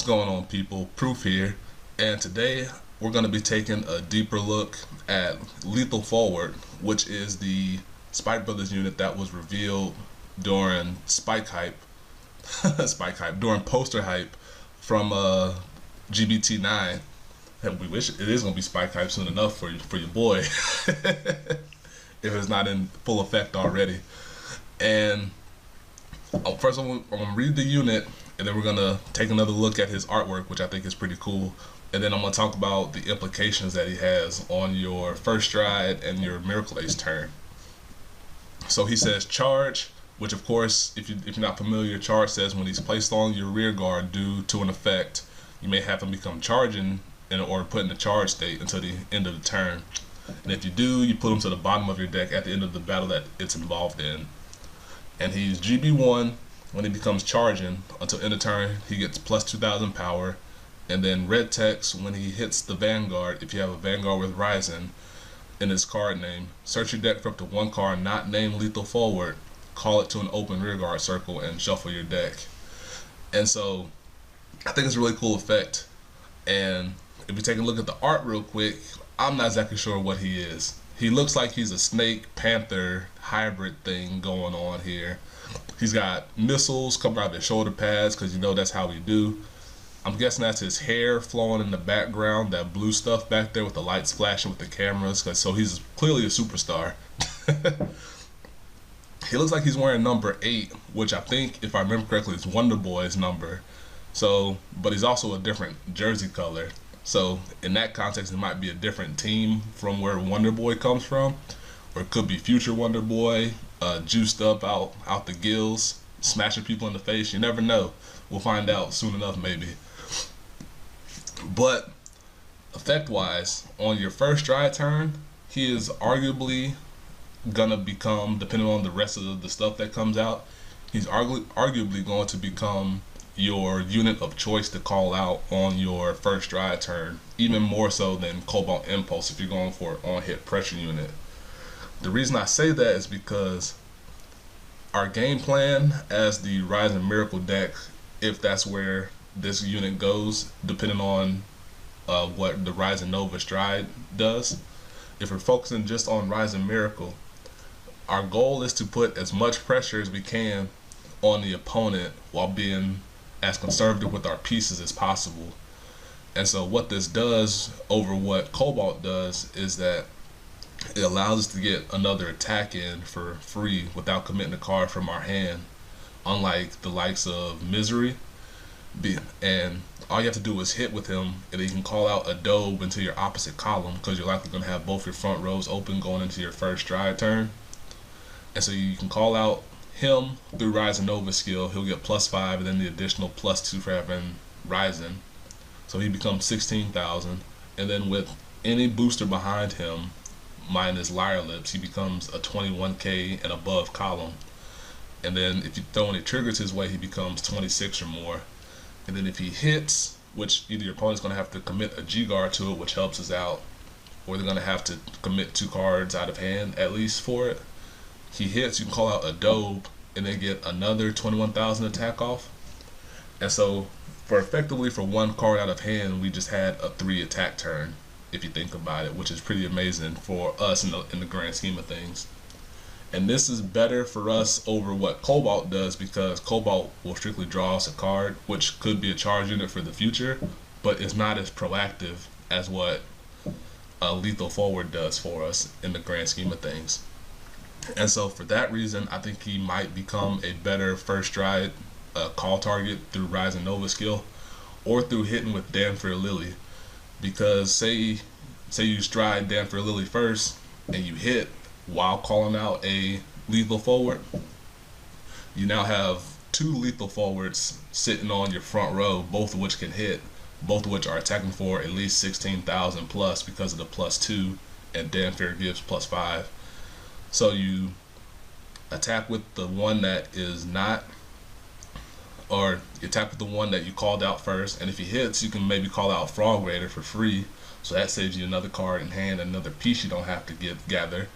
What's going on, people? Proof here, and today we're going to be taking a deeper look at Lethal Forward, which is the Spike Brothers unit that was revealed during Spike Hype, during poster hype from GBT-09. And we wish it is going to be Spike Hype soon enough for your boy, if it's not in full effect already. And first I'm going to read the unit, and then we're going to take another look at his artwork, which I think is pretty cool. And then I'm going to talk about the implications that he has on your first stride and your Miracle Ace turn. So he says charge, which of course, if you're not familiar, charge says when he's placed on your rear guard due to an effect, you may have him become charging or put in the charge state until the end of the turn. And if you do, you put him to the bottom of your deck at the end of the battle that it's involved in. And he's GB1 when he becomes charging until end of turn. He gets plus 2,000 power. And then red text when he hits the Vanguard. If you have a Vanguard with Rising in his card name, search your deck for up to one card not named Lethal Forward, call it to an open rearguard circle, and shuffle your deck. And so I think it's a really cool effect. And if we take a look at the art real quick, I'm not exactly sure what he is. He looks like he's a snake panther hybrid thing going on here. He's got missiles coming out of his shoulder pads, because you know that's how we do. I'm guessing that's his hair flowing in the background, that blue stuff back there with the lights flashing with the cameras, so he's clearly a superstar. He looks like he's wearing number 8, which I think, if I remember correctly, is Wonder Boy's number. So, but he's also a different jersey color. So in that context, it might be a different team from where Wonder Boy comes from, or it could be future Wonder Boy, juiced up out the gills, smashing people in the face. You never know. We'll find out soon enough, maybe. But effect-wise, on your first stride turn, he is arguably gonna become, depending on the rest of the stuff that comes out, he's arguably going to become your unit of choice to call out on your first stride turn, even more so than Cobalt Impulse if you're going for an on-hit pressure unit. The reason I say that is because our game plan as the Rising Miracle deck, if that's where this unit goes, depending on what the Rising Nova Stride does, if we're focusing just on Rising Miracle, our goal is to put as much pressure as we can on the opponent while being as conservative with our pieces as possible. And so what this does over what Cobalt does is that it allows us to get another attack in for free without committing a card from our hand, unlike the likes of Misery. And all you have to do is hit with him, and then you can call out a Dobe into your opposite column, because you're likely going to have both your front rows open going into your first stride turn. And so you can call out him through Rising Nova skill. He'll get +5, and then the additional +2 for having Rising. So he becomes 16,000. And then with any booster behind him, minus Liar Lips, he becomes a 21k and above column. And then if you throw any triggers his way, he becomes 26 or more. And then if he hits, which either your opponent's going to have to commit a G-Guard to it, which helps us out, or they're going to have to commit 2 cards out of hand at least for it. He hits, you can call out a Dobe, and then get another 21,000 attack off. And so effectively for 1 card out of hand, we just had a 3 attack turn, if you think about it, which is pretty amazing for us in the grand scheme of things. And this is better for us over what Cobalt does, because Cobalt will strictly draw us a card, which could be a charge unit for the future, but it's not as proactive as what Lethal Forward does for us in the grand scheme of things. And so for that reason, I think he might become a better first stride call target through Rising Nova skill, or through hitting with Danfer Lily. Because say you stride Danfer Lily first, and you hit while calling out a Lethal Forward, you now have 2 Lethal Forwards sitting on your front row, both of which can hit, both of which are attacking for at least 16,000 plus because of the +2, and Danfer gives +5. So you attack with the one that is not, or you attack with the one that you called out first, and if he hits, you can maybe call out Frog Raider for free, so that saves you another card in hand, another piece you don't have to gather.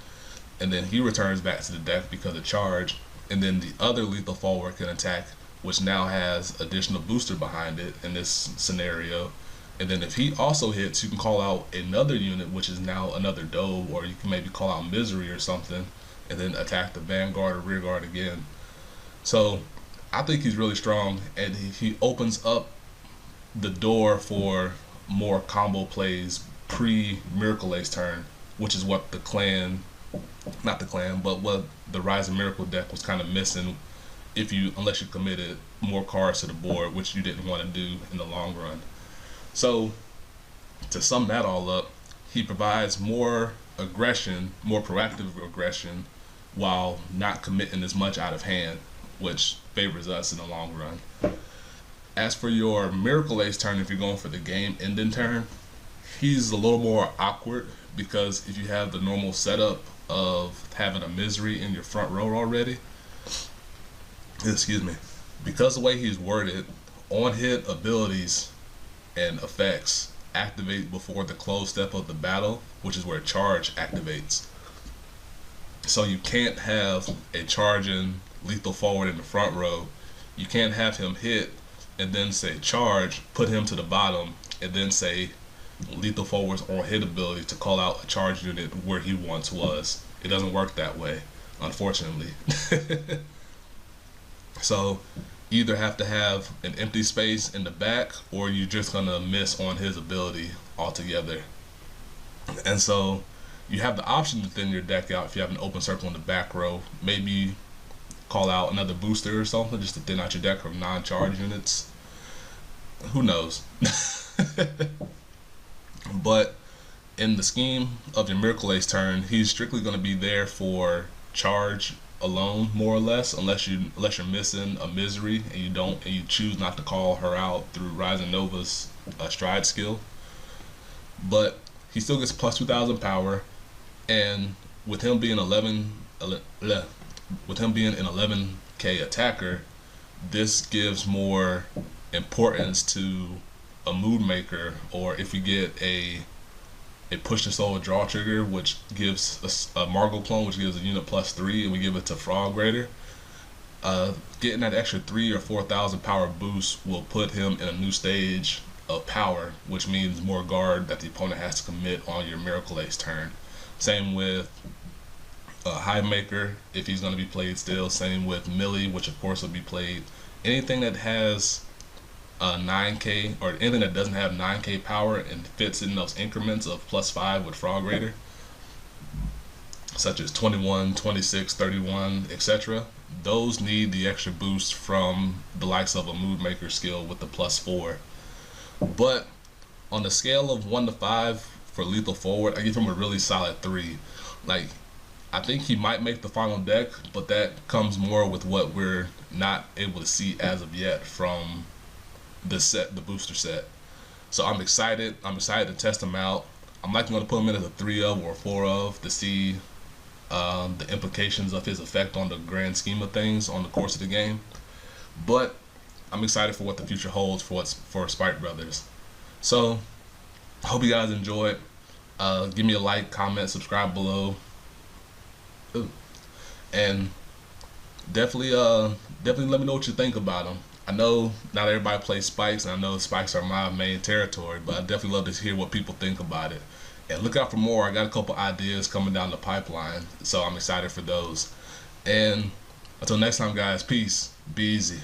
And then he returns back to the deck because of charge, and then the other Lethal Forward can attack which now has additional booster behind it in this scenario. And then if he also hits, you can call out another unit, which is now another Dove, or you can maybe call out Misery or something, and then attack the Vanguard or Rear Guard again. So I think he's really strong, and he opens up the door for more combo plays pre-Miracle Ace turn, which is what the clan, not the clan, but what the Rise of Miracle deck was kind of missing, unless you committed more cards to the board, which you didn't want to do in the long run. So to sum that all up, he provides more aggression, more proactive aggression, while not committing as much out of hand, which favors us in the long run. As for your Miracle Ace turn, if you're going for the game ending turn, he's a little more awkward, because if you have the normal setup of having a Misery in your front row already, because the way he's worded, on hit abilities and effects activate before the close step of the battle, which is where charge activates. So you can't have a charging lethal forward in the front row. You can't have him hit and then say charge, put him to the bottom, and then say lethal forward's on hit ability to call out a charge unit where he once was. It doesn't work that way, unfortunately. So either have to have an empty space in the back, or you're just gonna miss on his ability altogether. And so you have the option to thin your deck out if you have an open circle in the back row. Maybe call out another booster or something just to thin out your deck from non-charge units. Who knows? But in the scheme of your Miracle Ace turn, he's strictly going to be there for charge alone, more or less, unless you're missing a Misery and you choose not to call her out through Rising Nova's stride skill. But he still gets plus 2,000 power, and with him being an 11k attacker, this gives more importance to a Mood Maker, or if you get a Push the Soul draw trigger, which gives a Margot clone, which gives a unit +3, and we give it to Frog Raider. Getting that extra 3,000 or 4,000 power boost will put him in a new stage of power, which means more guard that the opponent has to commit on your Miracle Ace turn. Same with Hive Maker, if he's going to be played still. Same with Millie, which of course will be played. Anything that has 9k, or anything that doesn't have 9k power and fits in those increments of +5 with Frog Raider, such as 21, 26, 31, etc., those need the extra boost from the likes of a Mood Maker skill with the +4. But on the scale of 1 to 5 for lethal forward, I give him a really solid 3. Like, I think he might make the final deck, but that comes more with what we're not able to see as of yet from the set, the booster set. So I'm excited. I'm excited to test him out. I'm likely going to put him in as a 3 of or 4 of to see the implications of his effect on the grand scheme of things on the course of the game. But I'm excited for what the future holds for Spike Brothers. So I hope you guys enjoyed. Give me a like, comment, subscribe below. Ooh. And definitely let me know what you think about them. I know not everybody plays spikes, and I know spikes are my main territory, but I definitely love to hear what people think about it. And look out for more. I got a couple ideas coming down the pipeline, so I'm excited for those. And until next time, guys, peace. Be easy.